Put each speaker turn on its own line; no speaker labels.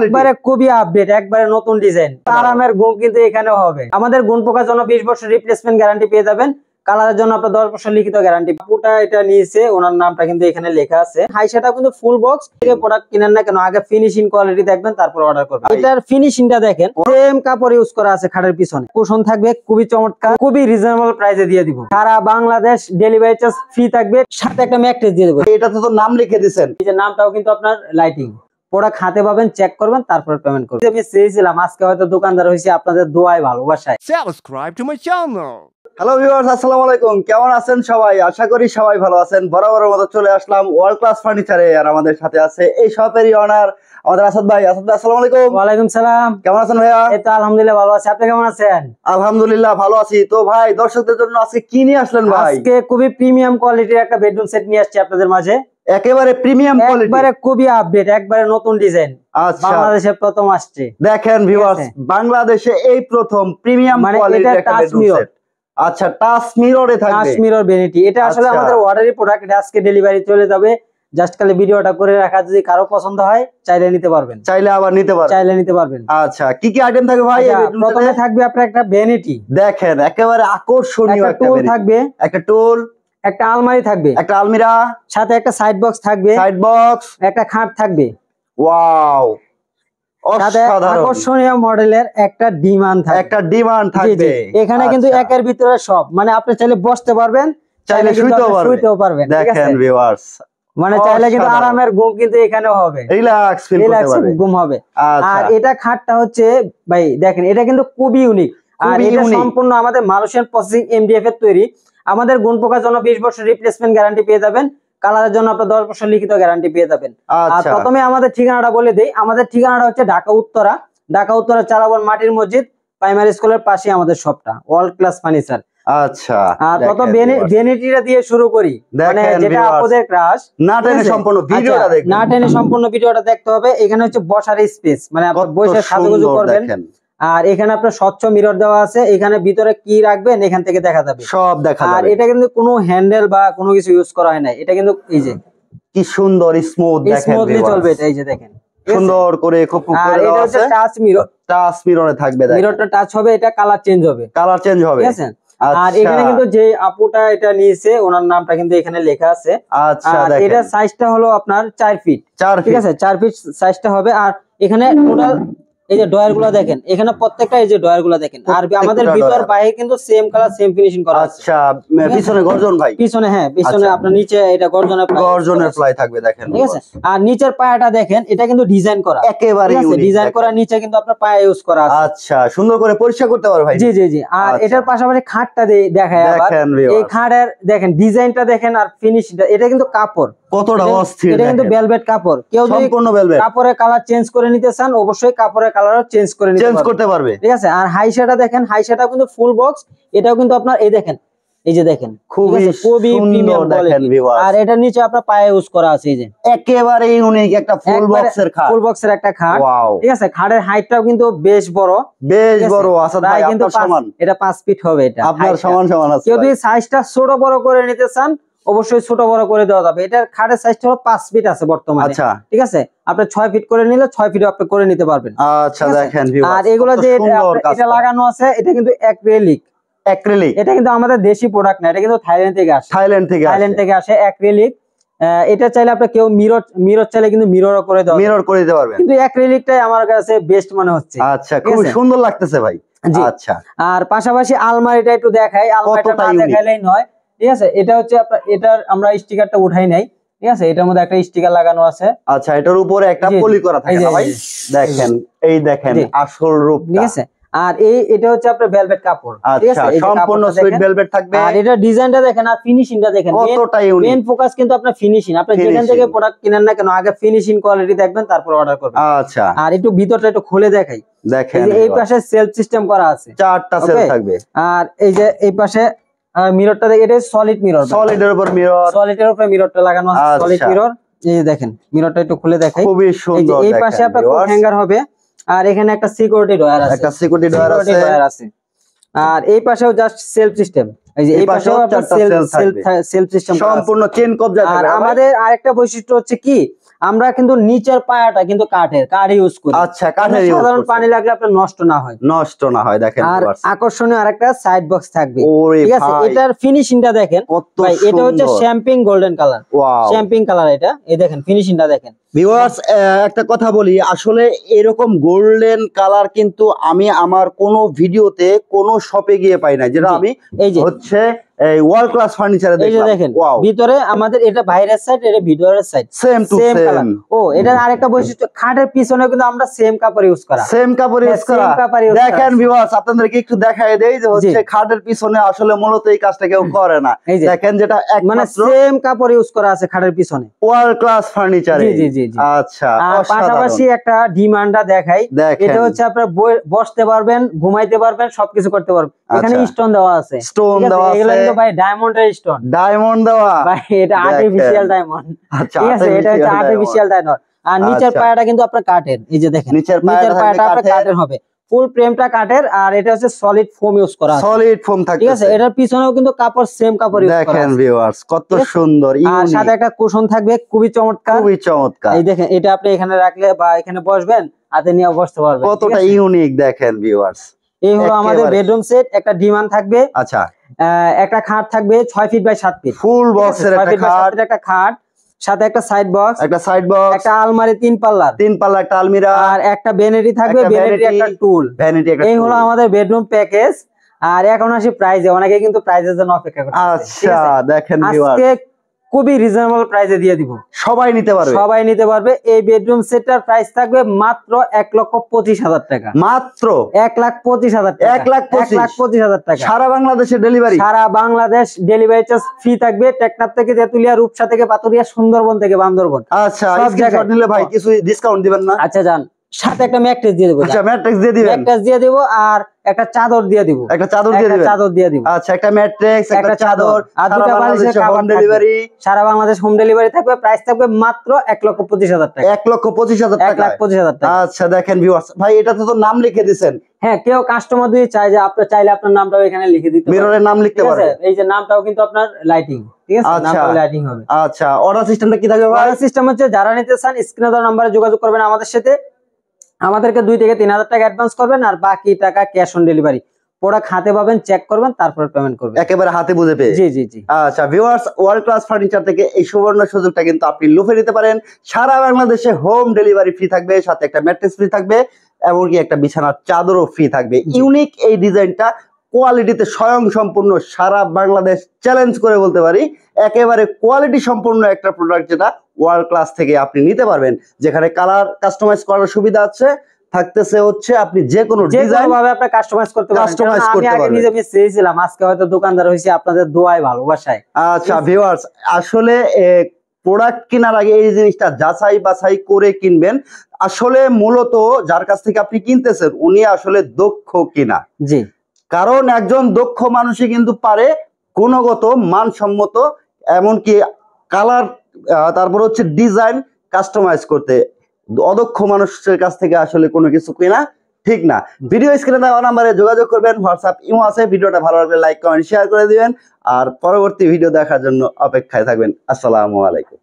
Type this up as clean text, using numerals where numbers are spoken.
একবারে খুবই আপডেট, একবারে নতুন ডিজাইন, আরামের ঘুম কিন্তু এখানেও হবে। আমাদের গুণ পোকার জন্য 20 বছর রিপ্লেসমেন্ট গ্যারান্টি পেয়ে যাবেন। কালারের জন্য আপনার 10 বছর লিখিত গ্যারান্টি। পুটা এটা নিয়েছে, ওনার নামটা কিন্তু এখানে লেখা আছে। হাইসাটা কিন্তু ফুল বক্স থেকে প্রোডাক্ট কিনেন না কেন, আগে ফিনিশিং কোয়ালিটি দেখবেন, তারপর অর্ডার করবেন। এটার ফিনিশিংটা দেখেন, সেম কাপড় ইউজ করা আছে খাটের পিছনে। কুশন থাকবে খুবই চমৎকার, খুবই রিজনেবল প্রাইসে দিয়ে দিব। সারা বাংলাদেশ ডেলিভারি চার্জ ফ্রি থাকবে, সাথে একটা ম্যাট্রেস দিয়ে দেবো।
এটাতে তো নাম লিখে দিয়েছেন,
এই যে নামটাও কিন্তু আপনার লাইটিং। প্রোডাক্ট হাতে পাবেন, চেক করবেন, তারপর পেমেন্ট করবেন। আমি চেয়েছিলাম আজকে হয়তো দোকানদার হইছে আপনাদের দোয়ায় ভালোবাসায়।
Subscribe to my channel.
Hello viewers, আসসালামু আলাইকুম। কেমন আছেন সবাই? আশা করি সবাই ভালো আছেন। বরাবরের মতো চলে আসলাম ওয়ার্ল্ড ক্লাস ফার্নিচারে, আর আমাদের সাথে আছে এই শপেরই অনার আমাদের আসাদ ভাই। আসাদ ভাই আসসালামু আলাইকুম।
ওয়ালাইকুম সালাম।
কেমন আছেন ভাইয়া?
এই তো আলহামদুলিল্লাহ ভালো আছি, আপনি কেমন আছেন?
আলহামদুলিল্লাহ ভালো আছি। তো ভাই, দর্শকদের জন্য আজকে কি নিয়ে আসলেন ভাই?
আজকে খুবই প্রিমিয়াম কোয়ালিটির একটা বেডরুম সেট নিয়ে আসছি আপনাদের মাঝে।
একেবারে প্রিমিয়াম কোয়ালিটি,
একবারে খুবই আপডেট, একবারে নতুন ডিজাইন।
আচ্ছা,
বাংলাদেশে প্রথম আসছে।
দেখেন ভিউয়ার্স, বাংলাদেশে এই প্রথম প্রিমিয়াম কোয়ালিটির একটা বেডরুম সেট। আচ্ছা, টাচ মিররে থাকবে,
টাচ মিরর ভ্যানিটি। এটা আসলে আমাদের অর্ডারি প্রোডাক্ট, এটা আজকে ডেলিভারি চলে যাবে। জাস্ট খালি ভিডিওটা করে রাখা, যদি কারো পছন্দ হয় চাইলে নিতে পারবেন,
চাইলে আবার নিতে পারবেন,
চাইলে নিতে পারবেন।
আচ্ছা, কি কি আইটেম থাকবে ভাই?
প্রথমে থাকবে আপনার একটা ভ্যানিটি,
দেখেন একেবারে আকর্ষণীয়
একটা টুল থাকবে,
একটা টুল,
একটা আলমারি থাকবে,
একটা আলমিরা,
সাথে একটা সাইড বক্স থাকবে,
সাইড বক্স,
একটা খাট থাকবে।
ওয়াও,
সাথে আকর্ষণীয় মডেলের একটা ডিমান্ড থাকবে,
একটা ডিমান্ড থাকবে।
এখানে কিন্তু একের ভিতরে সব, মানে আপনি চাইলে বসতে পারবেন,
চাইলে শুইতেও
পারবেন।
দেখেন ভিউয়ার্স,
মানে চাইলে কিন্তু আরামের ঘুম কিন্তু এখানেও হবে,
রিল্যাক্স ফিল করতে পারবেন,
ঘুম হবে।
আচ্ছা,
আর এটা খাটটা হচ্ছে ভাই দেখেন, এটা কিন্তু খুবই ইউনিক। আর এটা সম্পূর্ণ আমাদের মালয়েশিয়ান প্রসেসিং এমডিএফ এর তৈরি। আমাদের গুণ পোকার জন্য 20 বছর রিপ্লেসমেন্ট গ্যারান্টি পেয়ে যাবেন। কালারের জন্য আপনার 10 বছর লিখিত গ্যারান্টি পেয়ে যাবেন। আর প্রথমে আমাদের ঠিকানাটা বলে দেই। আমাদের ঠিকানাটা হচ্ছে ঢাকা উত্তরা, চালাবন মাটির মসজিদ প্রাইমারি স্কুলের পাশে আমাদের শপটা, ওয়ার্ল্ড ক্লাস ফার্নিচার।
আচ্ছা,
আর প্রথম ভ্যানিটিটা দিয়ে শুরু করি, মানে যেটা আপনাদের ক্রাশ।
না টেনে সম্পূর্ণ ভিডিওটা দেখবেন,
না টেনে সম্পূর্ণ ভিডিওটা দেখতে হবে। এখানে হচ্ছে বসার স্পেস, মানে আপনি বসে সাজুগুজু করবেন। আর এখানে আপনার স্বচ্ছ মিরর দেওয়া আছে, এখানে ভিতরে কি রাখবেন এখান থেকে দেখা যাবে, সব দেখা যাবে। আর এটা কিন্তু কোনো হ্যান্ডেল বা কোনো কিছু ইউজ করা হয় না, এটা কিন্তু এই যে
কি সুন্দর স্মুথ, দেখেন
স্মুথলি চলবে এটা। এই যে দেখেন
সুন্দর করে খুব করে দেওয়া আছে।
টাচ মিরর,
টাচ মিররে থাকবে, দেখেন
মিররটা টাচ হবে, এটা কালার চেঞ্জ হবে, ঠিক আছে? আর এখানে কিন্তু যে আপুটা এটা নিয়েছে, ওনার নামটা কিন্তু এখানে লেখা আছে।
আচ্ছা,
আর এটা সাইজটা হলো আপনার 4 ফিট, ঠিক আছে? 4 ফিট সাইজটা হবে। আর এখানে টোটাল এই যে ডয়ার গুলো দেখেন, এখানে প্রত্যেকটা এই যে ডয়ার গুলো দেখেন। আর আমাদের ভিতর বাইরে কিন্তু সেম কালার সেম ফিনিশিং করা আছে।
আচ্ছা, পিছনে গর্জন ভাই,
পিছনে, হ্যাঁ পিছনে আপনার নিচে এটা গর্জনের
প্লাই থাকবে, দেখেন,
ঠিক আছে? আর নিচের পায়াটা দেখেন, এটা কিন্তু ডিজাইন করা,
একেবারে ইউনিক
ডিজাইন করা, নিচে কিন্তু আপনার পায়া ইউজ করা আছে।
আচ্ছা, সুন্দর করে পরিষ্কার করতে পারবে ভাই।
জি জি জি। আর এটার পাশাপাশি খাটটা দেখায় আবার, এই খাটের দেখেন ডিজাইনটা দেখেন, আর ফিনিশিংটা, এটা কিন্তু কাপড় কতটা অস্থির, এটা কিন্তু ভেলভেট কাপড়। কেউ যদি কাপড়ের কালার চেঞ্জ করে নিতে চান, অবশ্যই কাপড়ের কালারও চেঞ্জ করতে পারবে, ঠিক আছে? আর হাইসাটা দেখেন, হাইসাটাও কিন্তু ফুল বক্স, এটাও কিন্তু আপনার এই দেখেন, এই যে দেখেন খুবই প্রিমিয়াম কোয়ালিটি। আর এটা নিচে আপনার পায়ে ইউজ করা আছে, এই যে একেবারে ইউনিক একটা ফুল বক্সের খাট, ফুল বক্সের একটা খাট, ঠিক আছে? খাটের হাইটটাও কিন্তু বেশ বড়, আসাদ ভাই আপনার সমান, এটা 5 ফিট হবে, এটা আপনার সমান আছে। কেউ যদি সাইজটা ছোট বড় করে নিতে চান, অবশ্যই ছোট বড় করে দেওয়া যাবে। এটার খাটের সাইজটা হলো 5 ফিট আছে বর্তমানে, আচ্ছা, ঠিক আছে? আপনি 6 ফিট করে নিলে 6 ফিট আপনি করে নিতে পারবেন। আচ্ছা, দেখেন আর এগুলো যে এটা লাগানো আছে, এটা কিন্তু অ্যাক্রিলিক, এটা কিন্তু আমাদের দেশি প্রোডাক্ট না, এটা কিন্তু থাইল্যান্ড থেকে আসে অ্যাক্রিলিক। এটা চাইলে আপনি কেউ মিরর চাইলে কিন্তু মিররও করে দিতে পারবেন, কিন্তু অ্যাক্রিলিকটাই আমার কাছে বেস্ট মনে হচ্ছে। আচ্ছা, খুব সুন্দর লাগতেছে ভাই। আচ্ছা, আর পাশাপাশি আলমারিটা একটু দেখাই, আলমারিটা না দেখাইলেই নয়, ঠিক আছে? এটা হচ্ছে আপনার, এটার আমরা স্টিকারটা উঠাই নাই, ঠিক আছে? এটার মধ্যে একটা স্টিকার লাগানো আছে। আচ্ছা, এটার উপরে একটা পলি করা থাকে না ভাই, দেখেন, এই দেখেন আসল রূপ, ঠিক আছে? আর এটা হচ্ছে আপনার ভেলভেট কাপড়, ঠিক আছে? সম্পূর্ণ সুইট ভেলভেট থাকবে। আর এটা ডিজাইনটা দেখেন, আর ফিনিশিংটা দেখেন, কতটা ইউনিক। মেইন ফোকাস কিন্তু আপনার ফিনিশিং। আপনি যেখান থেকে প্রোডাক্ট কিনেন না কেন, আগে ফিনিশিং কোয়ালিটি দেখবেন, তারপর অর্ডার করবেন। আচ্ছা, আর একটু ভিতরটা একটু খুলে দেখাই, দেখেন এই পাশে সেলফ সিস্টেম করা আছে, 4টা সেলফ থাকবে। আর এই যে এই পাশে মিররটা দেখেন, এটা সলিড মিরর, সলিডের উপর মিররটা লাগানো আছে, সলিড মিরর। এই যে দেখেন মিররটা একটু খুলে দেখাই, খুবই সুন্দর। এই পাশে আপনার কোট হ্যাঙ্গার হবে, আর এখানে একটা সিকিউরিটি ডয়ার আছে, আর এই পাশেও জাস্ট সেলফ সিস্টেম, এই যে এই পাশেও আপনার সেলফ সিস্টেম
সম্পূর্ণ চেন কবজা
আর আমাদের আরেকটা বৈশিষ্ট্য হচ্ছে কি আমরা কিন্তু নিচের পায়াটা কিন্তু কাঠ ইউজ করি।
আচ্ছা, কাঠের ইউজ
সাধারণ পানি লাগলে আপনার নষ্ট না হয় দেখেন। আর আকর্ষণীয় আরেকটা সাইড বক্স থাকবে, ঠিক আছে? এটার ফিনিশিংটা দেখেন ভাই, এটা হচ্ছে champagne golden colour, champagne colour এটা। এই দেখেন ফিনিশিংটা দেখেন।
ভিউয়ার্স একটা কথা বলি, আসলে এরকম গোল্ডেন কালার কিন্তু আমি আমার কোনো ভিডিওতে কোনো শপে গিয়ে পাই না, যেটা আমি এই যে হচ্ছে এই ওয়ার্ল্ড ক্লাস ফার্নিচারে দেখলাম।
দেখেন ভিতরে আমাদের এটা বাইরের সাইড, এটা ভিতরের side,
same to same colour.
ও এটার আরেকটা বৈশিষ্ট্য, খাটের পিছনে কিন্তু আমরা সেম কাপড় ইউজ করা, দেখেন
ভিউয়ার্স আপনাদেরকে একটু দেখায় দেই যে হচ্ছে খাটের পিছনে আসলে মূলত এই কাজটা কেউ করে না। দেখেন যেটা
মানে সেম কাপড় ইউজ করা আছে খাটের পিছনে,
ওয়ার্ল্ড ক্লাস ফার্নিচারে।
জি জি জি।
আচ্ছা,
পাশাপাশি একটা ডিমান্ডটা দেখাই, এটা হচ্ছে আপনার বসতে পারবেন, ঘুমাইতে পারবেন, সবকিছু করতে পারবেন। এখানে স্টোন দেওয়া আছে,
স্টোন দেওয়া আছে,
এগুলো কিন্তু ভাই ডায়মন্ডের স্টোন,
ডায়মন্ড দেওয়া
ভাই, এটা আর্টিফিশিয়াল ডায়মন্ড।
আচ্ছা,
ঠিক আছে, এটা হচ্ছে আর্টিফিশিয়াল ডায়মন্ড। আর নিচের পায়াটা কিন্তু আপনার কাঠের, এই যে দেখেন নিচের পায়াটা আপনার কাঠের হবে, ফুল ফ্রেমটা কাঠের। আর এটা হচ্ছে সলিড ফোম ইউজ করা আছে,
সলিড ফোম থাকে,
ঠিক আছে? এটার পিছনেও কিন্তু কাপড় সেম কাপড় ইউজ করা আছে।
দেখেন ভিউয়ার্স কত সুন্দর,
আর সাথে একটা কুশন থাকবে, খুবই চমৎকার,
খুবই চমৎকার।
এই দেখেন, এটা আপনি এখানে রাখলে বা এখানে বসবেন, হাতে নিয়ে বসতে পারবেন,
কতটা ইউনিক দেখেন ভিউয়ার্স।
এই হলো আমাদের বেডরুম সেট। একটা ডিমান্ড থাকবে,
আচ্ছা,
একটা খাট থাকবে 6 ফিট বাই 7 ফিট,
ফুল বক্সের
একটা খাট, সাথে একটা সাইড বক্স,
একটা
আলমারি 3 পাল্লা
একটা আলমিরা,
আর একটা ভ্যানিটি থাকবে, ভ্যানিটি একটা টুল। এই হলো আমাদের বেডরুম প্যাকেজ। আর এখন আসি প্রাইসে, অনেকে কিন্তু প্রাইসের জন্য অপেক্ষা করছে।
আচ্ছা দেখেন ভিউয়ার্স,
আজকে খুবই রিজনেবল প্রাইসে দিয়ে দিব,
সবাই নিতে পারবে।
এই বেডরুম সেটটার প্রাইস থাকবে মাত্র 1,25,000 টাকা, মাত্র 1,25,000 টাকা, 1,25,000 টাকা।
সারা বাংলাদেশে
ডেলিভারি চার্জ ফ্রি থাকবে। টেকনাফ থেকে তেতুলিয়া, রূপসা থেকে পাতুরিয়া, সুন্দরবন থেকে বান্দরবন।
আচ্ছা, স্ক্রিনশট নিলে ভাই কিছু ডিসকাউন্ট দিবেন না?
আচ্ছা যান, সাথে একটা ম্যাট্রেস দিয়ে দেবো।
আচ্ছা, ম্যাট্রেস দিয়ে দিবেন,
আর একটা চাদর দিয়ে দিব,
আচ্ছা, একটা ম্যাট্রেস, একটা চাদর,
আর দুটো বালিশের কভার ডেলিভারি, সারা বাংলাদেশ হোম ডেলিভারি থাকবে। প্রাইস থাকবে মাত্র 1,25,000 টাকা,
1,25,000 টাকা,
1,25,000 টাকা।
আচ্ছা দেখেন ভিউয়ার্স, ভাই এটা তো নাম লিখে দিবেন।
হ্যাঁ, কেউ কাস্টমার যদি চায় যে আপনি চাইলে আপনার নামটাও এখানে লিখে দিতে পারেন,
মিররের নাম লিখতে পারেন।
এই যে নামটাও কিন্তু আপনার লাইটিং, ঠিক আছে? নামটাও লাইটিং হবে।
আচ্ছা, অর্ডার সিস্টেমটা কি থাকবে?
অর্ডার সিস্টেম হচ্ছে, যারা নিতে চান স্ক্রিনে দেওয়া নম্বরে যোগাযোগ করবেন আমাদের সাথে। আমাদেরকে 2 থেকে 3,000 টাকা অ্যাডভান্স করবেন, আর বাকি টাকা ক্যাশ অন ডেলিভারি। প্রোডাক্ট হাতে পাবেন, চেক করবেন, তারপর পেমেন্ট করবেন,
একেবারে হাতে বুঝে পেয়ে।
জি জি জি।
আচ্ছা ভিউয়ার্স, ওয়ার্ল্ড ক্লাস ফার্নিচার থেকে এই সুবর্ণ সুযোগটা কিন্তু আপনি লুফে নিতে পারেন। সারা বাংলাদেশে হোম ডেলিভারি ফ্রি থাকবে, সাথে একটা ম্যাট্রেস ফ্রি থাকবে, এমনকি একটা বিছানার চাদরও ফ্রি থাকবে। ইউনিক এই ডিজাইনটা, কোয়ালিটিতে স্বয়ং সম্পূর্ণ, সারা বাংলাদেশ চ্যালেঞ্জ করে বলতে পারি একেবারে কোয়ালিটি সম্পূর্ণ একটা প্রোডাক্ট, যেটা ওয়ার্ল্ড ক্লাস থেকে আপনি নিতে পারবেন, যেখানে কালার কাস্টমাইজ করার সুবিধা আছে, থাকতেছে হচ্ছে আপনি যে কোনো ডিজাইন ভাবে আপনি কাস্টমাইজ করতে পারবেন। আমি আগে নিজে চেয়েছিলাম, আজকে হয়তো দোকানদার হইছে আপনাদের দোয়ায় ভালোবাসায়। আচ্ছা ভিউয়ার্স, আসলে প্রোডাক্ট কেনার আগে এই জিনিসটা যাচাই বাছাই করে কিনবেন। আসলে মূলত যার কাছ থেকে আপনি কিনতেছেন উনি আসলে দক্ষ কিনা, জি, কারণ একজন দক্ষ মানুষই কিন্তু পারে গুণগত মানসম্মত, এমনকি কালার, তারপর হচ্ছে ডিজাইন কাস্টমাইজ করতে। অদক্ষ মানুষের কাছ থেকে আসলে কোনো কিছু কিনা ঠিক না। ভিডিও স্ক্রিনে দেওয়া নাম্বারে যোগাযোগ করবেন, হোয়াটসঅ্যাপ, ইমো আছে। ভিডিওটা ভালো লাগলে লাইক, কমেন্ট, শেয়ার করে দিবেন, আর পরবর্তী ভিডিও দেখার জন্য অপেক্ষায় থাকবেন। আসসালামু আলাইকুম।